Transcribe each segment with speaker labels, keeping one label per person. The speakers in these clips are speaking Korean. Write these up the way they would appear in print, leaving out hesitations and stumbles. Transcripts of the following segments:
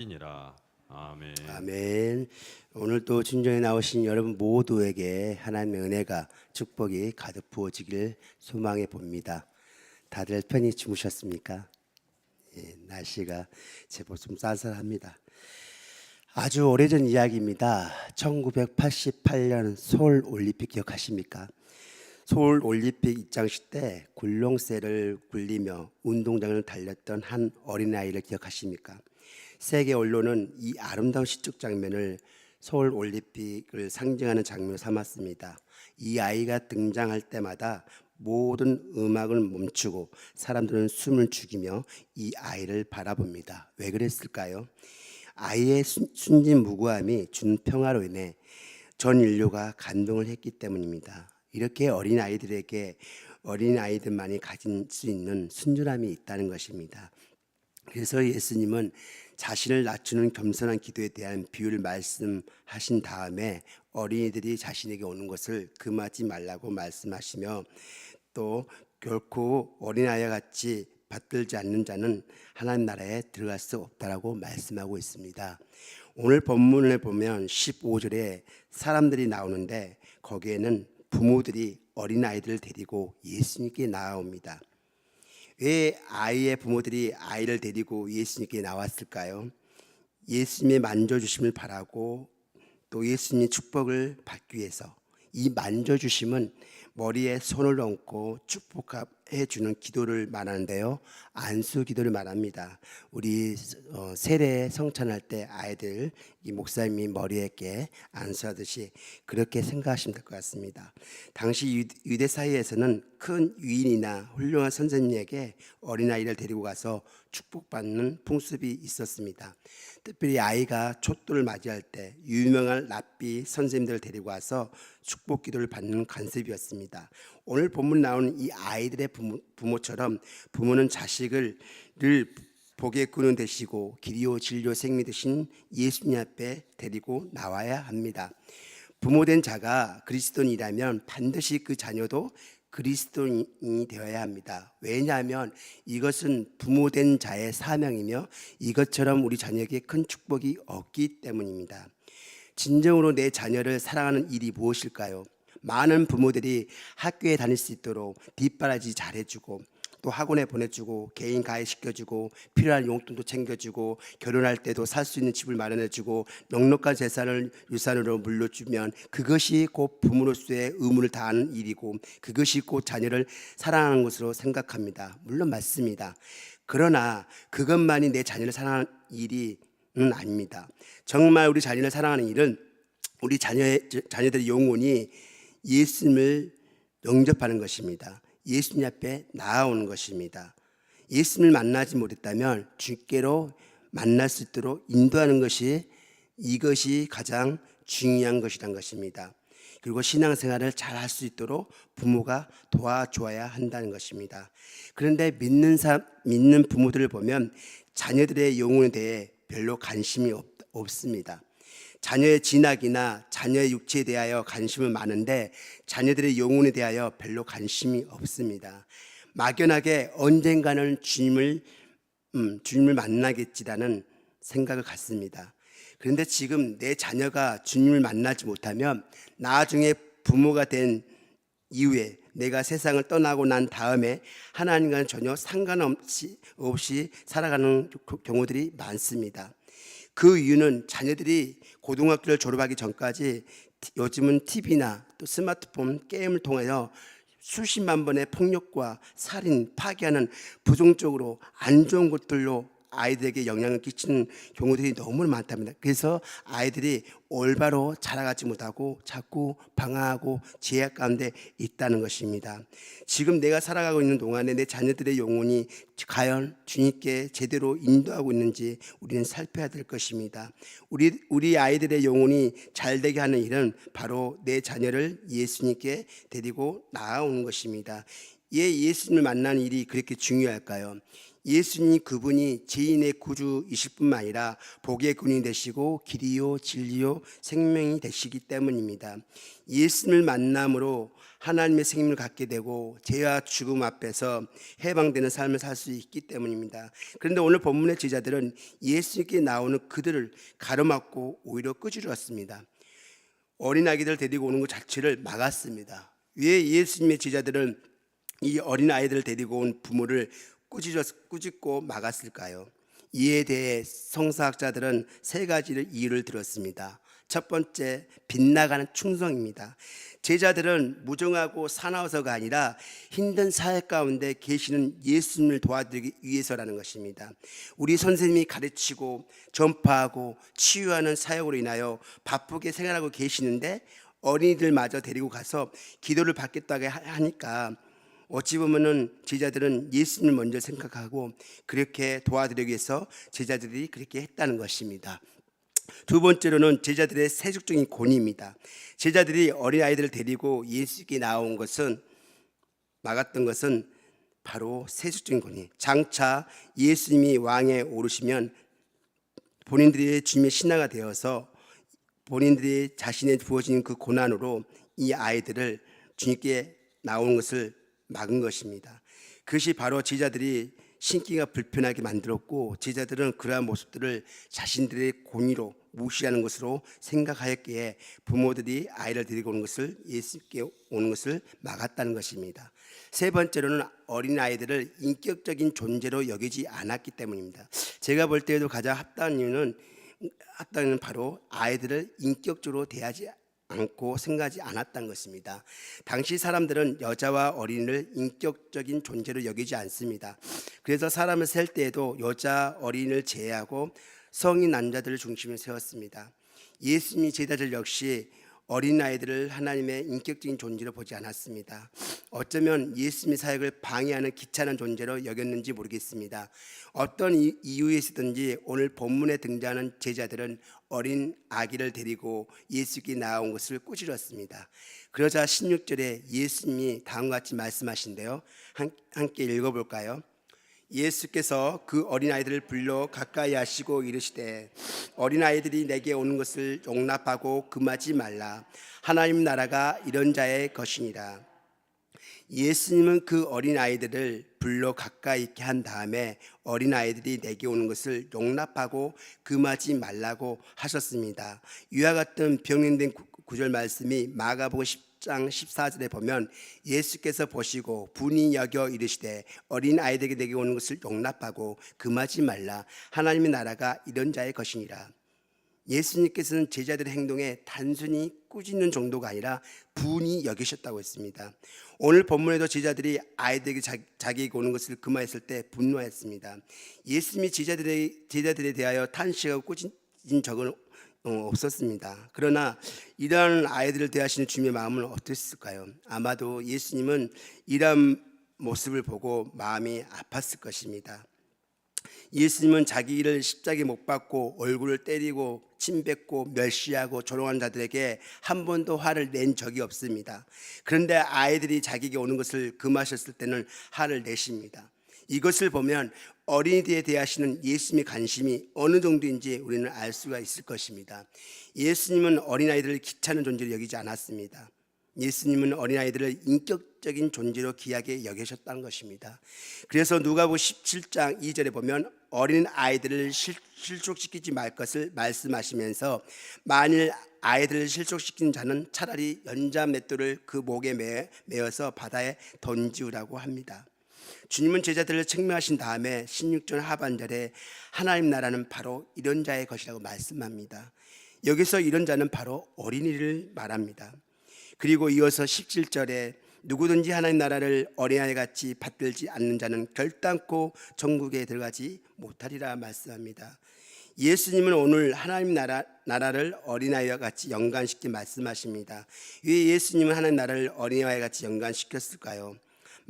Speaker 1: 이니라. 아멘.
Speaker 2: 아멘. 오늘 또 진정에 나오신 여러분 모두에게 하나님의 은혜가 축복이 가득 부어지길 소망해 봅니다. 다들 편히 주무셨습니까? 날씨가 제법 좀 쌀쌀합니다. 아주 오래전 이야기입니다. 1988년 서울 올림픽 기억하십니까? 서울 올림픽 입장식 때 굴렁쇠를 굴리며 운동장을 달렸던 한 어린아이를 기억하십니까? 세계 언론은 이 아름다운 시적 장면을 서울 올림픽을 상징하는 장면으로 삼았습니다. 이 아이가 등장할 때마다 모든 음악을 멈추고 사람들은 숨을 죽이며 이 아이를 바라봅니다. 왜 그랬을까요? 아이의 순진무구함이 준 평화로 인해 전 인류가 감동을 했기 때문입니다. 이렇게 어린아이들만이 가진 수 있는 순진함이 있다는 것입니다. 그래서 예수님은 자신을 낮추는 겸손한 기도에 대한 비유를 말씀하신 다음에 어린이들이 자신에게 오는 것을 금하지 말라고 말씀하시며 또 결코 어린아이와 같이 받들지 않는 자는 하나님 나라에 들어갈 수 없다라고 말씀하고 있습니다. 오늘 본문을 보면 15절에 사람들이 나오는데 거기에는 부모들이 어린아이들을 데리고 예수님께 나아옵니다. 왜 아이의 부모들이 아이를 데리고 예수님께 나왔을까요? 예수님의 만져주심을 바라고 또 예수님의 축복을 받기 위해서. 이 만져주심은 머리에 손을 얹고 축복해 주는 기도를 말하는데요, 안수 기도를 말합니다. 우리 세례 성찬할 때 아이들 이 목사님이 머리에 이렇게 안수하듯이 그렇게 생각하시면 될 것 같습니다. 당시 유대 사이에서는 큰 위인이나 훌륭한 선생님에게 어린아이를 데리고 가서 축복받는 풍습이 있었습니다. 특별히 아이가 촛돌을 맞이할 때 유명한 랍비 선생님들을 데리고 와서 축복 기도를 받는 관습이었습니다. 오늘 본문 나오는 이 아이들의 부모처럼 부모는 자식을 늘 복의 근원 되시고 길이요 진리요 생미 되신 예수님 앞에 데리고 나와야 합니다. 부모된 자가 그리스도인이라면 반드시 그 자녀도 그리스도인이 되어야 합니다. 왜냐하면 이것은 부모된 자의 사명이며 이것처럼 우리 자녀에게 큰 축복이 없기 때문입니다. 진정으로 내 자녀를 사랑하는 일이 무엇일까요? 많은 부모들이 학교에 다닐 수 있도록 뒷바라지 잘해주고 또 학원에 보내주고 개인 가입시켜주고 필요한 용돈도 챙겨주고 결혼할 때도 살 수 있는 집을 마련해주고 넉넉한 재산을 유산으로 물려주면 그것이 곧 부모로서의 의무를 다하는 일이고 그것이 곧 자녀를 사랑하는 것으로 생각합니다. 물론 맞습니다. 그러나 그것만이 내 자녀를 사랑하는 일이 아닙니다. 정말 우리 자녀를 사랑하는 일은 우리 자녀들의 영혼이 예수님을 영접하는 것입니다. 예수님 앞에 나아오는 것입니다. 예수님을 만나지 못했다면 주께로 만날 수 있도록 인도하는 이것이 가장 중요한 것이란 것입니다. 그리고 신앙생활을 잘 할 수 있도록 부모가 도와줘야 한다는 것입니다. 그런데 믿는 부모들을 보면 자녀들의 영혼에 대해 별로 관심이 없습니다. 자녀의 진학이나 자녀의 육체에 대하여 관심은 많은데 자녀들의 영혼에 대하여 별로 관심이 없습니다. 막연하게 언젠가는 주님을 만나겠지라는 생각을 갖습니다. 그런데 지금 내 자녀가 주님을 만나지 못하면 나중에 부모가 된 이후에 내가 세상을 떠나고 난 다음에 하나님과는 전혀 상관없이 살아가는 경우들이 많습니다. 그 이유는 자녀들이 고등학교를 졸업하기 전까지 요즘은 TV나 또 스마트폰, 게임을 통하여 수십만 번의 폭력과 살인, 파괴하는 부정적으로 안 좋은 것들로 아이들에게 영향을 끼치는 경우들이 너무 많답니다. 그래서 아이들이 올바로 자라가지 못하고 자꾸 방황하고 제약 가운데 있다는 것입니다. 지금 내가 살아가고 있는 동안에 내 자녀들의 영혼이 과연 주님께 제대로 인도하고 있는지 우리는 살펴야 될 것입니다. 우리 아이들의 영혼이 잘되게 하는 일은 바로 내 자녀를 예수님께 데리고 나아오는 것입니다. 예수님을 만나는 일이 그렇게 중요할까요? 예수님 그분이 죄인의 구주이실 뿐만 아니라 복의 근원이 되시고 길이요 진리요 생명이 되시기 때문입니다. 예수님을 만남으로 하나님의 생명을 갖게 되고 죄와 죽음 앞에서 해방되는 삶을 살 수 있기 때문입니다. 그런데 오늘 본문의 제자들은 예수님께 나오는 그들을 가로막고 오히려 끄지렀습니다. 어린아이들 데리고 오는 것 자체를 막았습니다. 왜 예수님의 제자들은 이 어린아이들을 데리고 온 부모를 꾸짖고 막았을까요? 이에 대해 성서학자들은 세 가지를 이유를 들었습니다. 첫 번째, 빗나가는 충성입니다. 제자들은 무정하고 사나워서가 아니라 힘든 사회 가운데 계시는 예수님을 도와드리기 위해서라는 것입니다. 우리 선생님이 가르치고 전파하고 치유하는 사역으로 인하여 바쁘게 생활하고 계시는데 어린이들마저 데리고 가서 기도를 받겠다고 하니까 어찌 보면은 제자들은 예수님을 먼저 생각하고 그렇게 도와드리기 위해서 제자들이 그렇게 했다는 것입니다. 두 번째로는 제자들의 세속적인 권위입니다. 제자들이 어린아이들을 데리고 예수께 나온 것은 막았던 것은 바로 세속적인 권위. 장차 예수님이 왕에 오르시면 본인들이 주님의 신하가 되어서 본인들이 자신의 부어진 그 고난으로 이 아이들을 주님께 나오는 것을 막은 것입니다. 그것이 바로 제자들이 신기가 불편하게 만들었고 제자들은 그러한 모습들을 자신들의 권위로 무시하는 것으로 생각하였기에 부모들이 아이를 데리고 오는 것을 예수께 오는 것을 막았다는 것입니다. 세 번째로는 어린아이들을 인격적인 존재로 여기지 않았기 때문입니다. 제가 볼 때에도 가장 합당한 이유는 바로 아이들을 인격적으로 대하지 않고 생각하지 않았다는 것입니다. 당시 사람들은 여자와 어린이를 인격적인 존재로 여기지 않습니다. 그래서 사람을 셀 때에도 여자, 어린이를 제외하고 성인 남자들을 중심에 세웠습니다. 예수님이 제자들 역시 어린아이들을 하나님의 인격적인 존재로 보지 않았습니다. 어쩌면 예수님의 사역을 방해하는 귀찮은 존재로 여겼는지 모르겠습니다. 어떤 이유에서든지 오늘 본문에 등장하는 제자들은 어린 아기를 데리고 예수께 나온 것을 꾸짖었습니다. 그러자 16절에 예수님이 다음과 같이 말씀하신대요. 함께 읽어볼까요? 예수께서 그 어린아이들을 불러 가까이 하시고 이르시되 어린아이들이 내게 오는 것을 용납하고 금하지 말라. 하나님 나라가 이런 자의 것이니라. 예수님은 그 어린아이들을 불러 가까이 있게 한 다음에 어린아이들이 내게 오는 것을 용납하고 금하지 말라고 하셨습니다. 이와 같은 병행된 구절 말씀이 마가복음 10장 14절에 보면 예수께서 보시고 분이 여겨 이르시되 어린아이들에게 내게 오는 것을 용납하고 금하지 말라. 하나님의 나라가 이런 자의 것이니라. 예수님께서는 제자들의 행동에 단순히 꾸짖는 정도가 아니라 분이 여기셨다고 했습니다. 오늘 본문에도 제자들이 아이들에게 자기에게 오는 것을 금하였을 때 분노했습니다. 예수님이 제자들에 대하여 탄식하고 꾸짖은 적은 없었습니다. 그러나 이러한 아이들을 대하시는 주님의 마음은 어땠을까요? 아마도 예수님은 이런 모습을 보고 마음이 아팠을 것입니다. 예수님은 자기 일을 십자가에 못 박고 얼굴을 때리고 침뱉고 멸시하고 조롱한 자들에게 한 번도 화를 낸 적이 없습니다. 그런데 아이들이 자기에게 오는 것을 금하셨을 때는 화를 내십니다. 이것을 보면 어린이들에 대하시는 예수님의 관심이 어느 정도인지 우리는 알 수가 있을 것입니다. 예수님은 어린아이들을 귀찮은 존재로 여기지 않았습니다. 예수님은 어린아이들을 인격적인 존재로 귀하게 여기셨다는 것입니다. 그래서 누가복음 17장 2절에 보면 어린아이들을 실족시키지 말 것을 말씀하시면서 만일 아이들을 실족시키는 자는 차라리 연자 맷돌을 그 목에 매어서 바다에 던지우라고 합니다. 주님은 제자들을 책망하신 다음에 16절 하반절에 하나님 나라는 바로 이런 자의 것이라고 말씀합니다. 여기서 이런 자는 바로 어린이를 말합니다. 그리고 이어서 17절에 누구든지 하나님 나라를 어린아이같이 받들지 않는 자는 결단코 천국에 들어가지 못하리라 말씀합니다. 예수님은 오늘 하나님 나라를 어린아이와 같이 연관시켜 말씀하십니다. 왜 예수님은 하나님 나라를 어린아이와 같이 연관시켰을까요?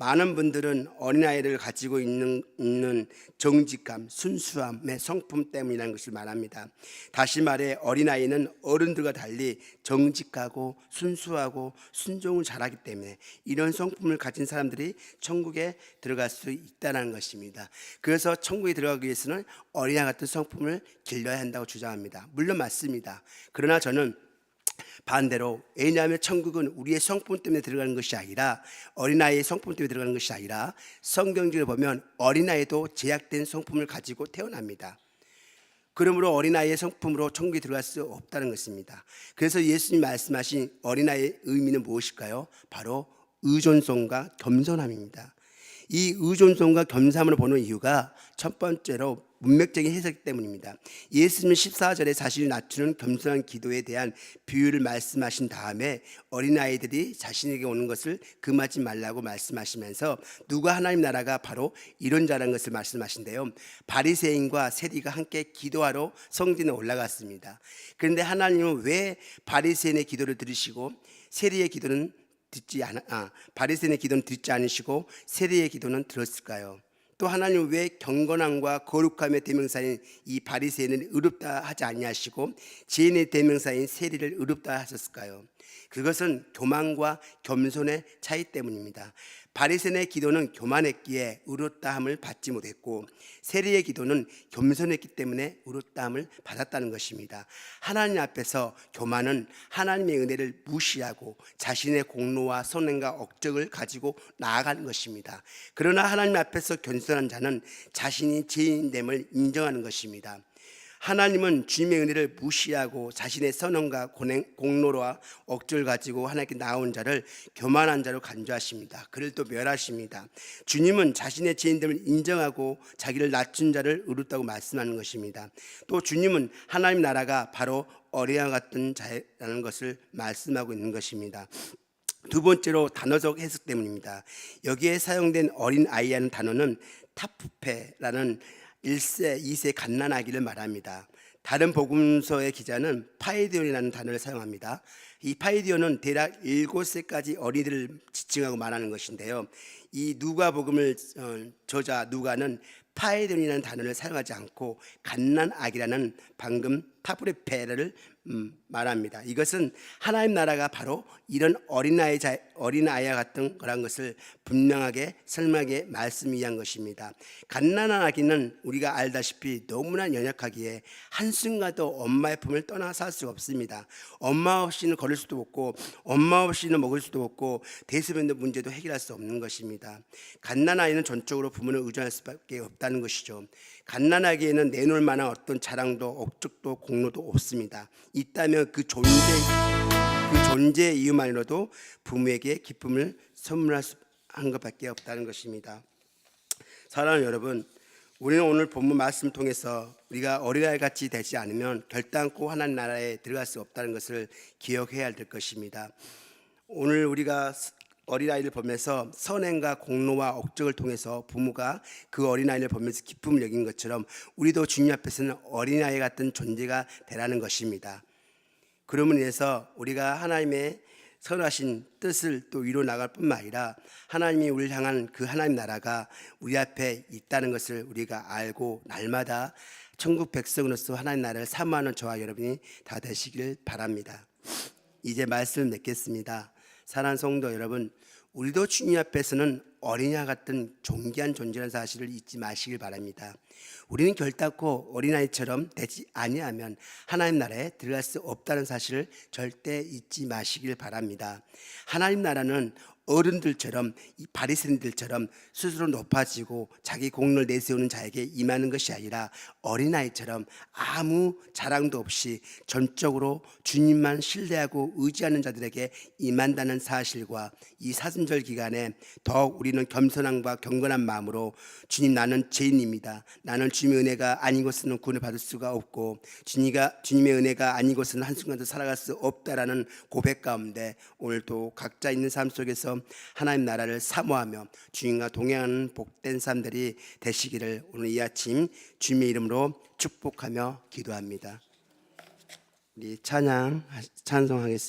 Speaker 2: 많은 분들은 어린아이를 가지고 있는 정직감, 순수함의 성품 때문이라는 것을 말합니다. 다시 말해 어린아이는 어른들과 달리 정직하고 순수하고 순종을 잘하기 때문에 이런 성품을 가진 사람들이 천국에 들어갈 수 있다는 것입니다. 그래서 천국에 들어가기 위해서는 어린아이 같은 성품을 길러야 한다고 주장합니다. 물론 맞습니다. 그러나 저는 반대로, 왜냐하면 천국은 우리의 성품 때문에 들어가는 것이 아니라, 어린아이의 성품 때문에 들어가는 것이 아니라, 성경적으로 보면 어린아이도 제약된 성품을 가지고 태어납니다. 그러므로 어린아이의 성품으로 천국에 들어갈 수 없다는 것입니다. 그래서 예수님 말씀하신 어린아이의 의미는 무엇일까요? 바로 의존성과 겸손함입니다. 이 의존성과 겸손함을 보는 이유가 첫 번째로 문맥적인 해석 때문입니다. 예수님은 14절에 자신을 낮추는 겸손한 기도에 대한 비유를 말씀하신 다음에 어린아이들이 자신에게 오는 것을 금하지 말라고 말씀하시면서 누가 하나님 나라가 바로 이런 자라는 것을 말씀하신데요. 바리새인과 세리가 함께 기도하러 성전에 올라갔습니다. 그런데 하나님은 왜 바리새인의 기도를 들으시고 세리의 기도는 바리새인의 기도는 듣지 않으시고 세리의 기도는 들었을까요? 또 하나님은 왜 경건함과 거룩함의 대명사인 이 바리새인을 의롭다 하지 아니하시고 죄인의 대명사인 세리를 의롭다 하셨을까요? 그것은 교만과 겸손의 차이 때문입니다. 바리새인의 기도는 교만했기에 의롭다함을 받지 못했고 세리의 기도는 겸손했기 때문에 의롭다함을 받았다는 것입니다. 하나님 앞에서 교만은 하나님의 은혜를 무시하고 자신의 공로와 선행과 억적을 가지고 나아가는 것입니다. 그러나 하나님 앞에서 겸손한 자는 자신이 죄인됨을 인정하는 것입니다. 하나님은 주님의 은혜를 무시하고 자신의 선언과 공로와 억지를 가지고 하나님께 나온 자를 교만한 자로 간주하십니다. 그를 또 멸하십니다. 주님은 자신의 죄인됨을 인정하고 자기를 낮춘 자를 의롭다고 말씀하는 것입니다. 또 주님은 하나님 나라가 바로 어린아이 같은 자라는 것을 말씀하고 있는 것입니다. 두 번째로 단어적 해석 때문입니다. 여기에 사용된 어린아이라는 단어는 타프페라는 1세, 2세 갓난아기를 말합니다. 다른 복음서의 기자는 파이디온이라는 단어를 사용합니다. 이 파이디온은 대략 7세까지 어린이들을 지칭하고 말하는 것인데요. 이 누가복음을 저자 누가는 파이디온이라는 단어를 사용하지 않고 갓난아기라는 방금 타프레페를 말합니다. 이것은 하나님 나라가 바로 이런 어린아이와 같은 거란 것을 분명하게 설명하게 말씀을 위한 것입니다. 갓난한 아기는 우리가 알다시피 너무나 연약하기에 한순간도 엄마의 품을 떠나 살 수가 없습니다. 엄마 없이는 걸을 수도 없고 엄마 없이는 먹을 수도 없고 대소변 문제도 해결할 수 없는 것입니다. 갓난아이는 전적으로 부모를 의존할 수밖에 없다는 것이죠. 갓난아기에는 내놓을 만한 어떤 자랑도 억측도 공로도 없습니다. 있다면 그 존재의 이유만으로도 부모에게 기쁨을 선물할 수 한 것밖에 없다는 것입니다. 사랑하는 여러분, 우리는 오늘 본문 말씀을 통해서 우리가 어린아이 같이 되지 않으면 결단코 하나님 나라에 들어갈 수 없다는 것을 기억해야 될 것입니다. 오늘 우리가 어린아이를 보면서 선행과 공로와 억적을 통해서 부모가 그 어린아이를 보면서 기쁨을 여긴 것처럼 우리도 주님 앞에서는 어린아이 같은 존재가 되라는 것입니다. 그러므로 인해서 우리가 하나님의 선하신 뜻을 또 이루어 나갈 뿐만 아니라 하나님이 우리를 향한 그 하나님 나라가 우리 앞에 있다는 것을 우리가 알고 날마다 천국 백성으로서 하나님 나라를 사모하는 저와 여러분이 다 되시길 바랍니다. 이제 말씀을 맺겠습니다. 사랑하는 성도 여러분, 우리도 주님 앞에서는 어린아이 같은 존귀한 존재라는 사실을 잊지 마시길 바랍니다. 우리는 결단코 어린아이처럼 되지 아니하면 하나님 나라에 들어갈 수 없다는 사실을 절대 잊지 마시길 바랍니다. 하나님 나라는 어른들처럼 바리새인들처럼 스스로 높아지고 자기 공로를 내세우는 자에게 임하는 것이 아니라 어린아이처럼 아무 자랑도 없이 전적으로 주님만 신뢰하고 의지하는 자들에게 임한다는 사실과 이 사순절 기간에 더욱 우리는 겸손함과 경건한 마음으로 주님, 나는 죄인입니다. 나는 주님의 은혜가 아닌 것은 구원을 받을 수가 없고 주님의 은혜가 아닌 것은 한순간도 살아갈 수 없다라는 고백 가운데 오늘도 각자 있는 삶 속에서 하나님 나라를 사모하며 주님과 동행하는 복된 사람들이 되시기를 오늘 이 아침 주님의 이름으로 축복하며 기도합니다. 우리 찬송하겠습니다.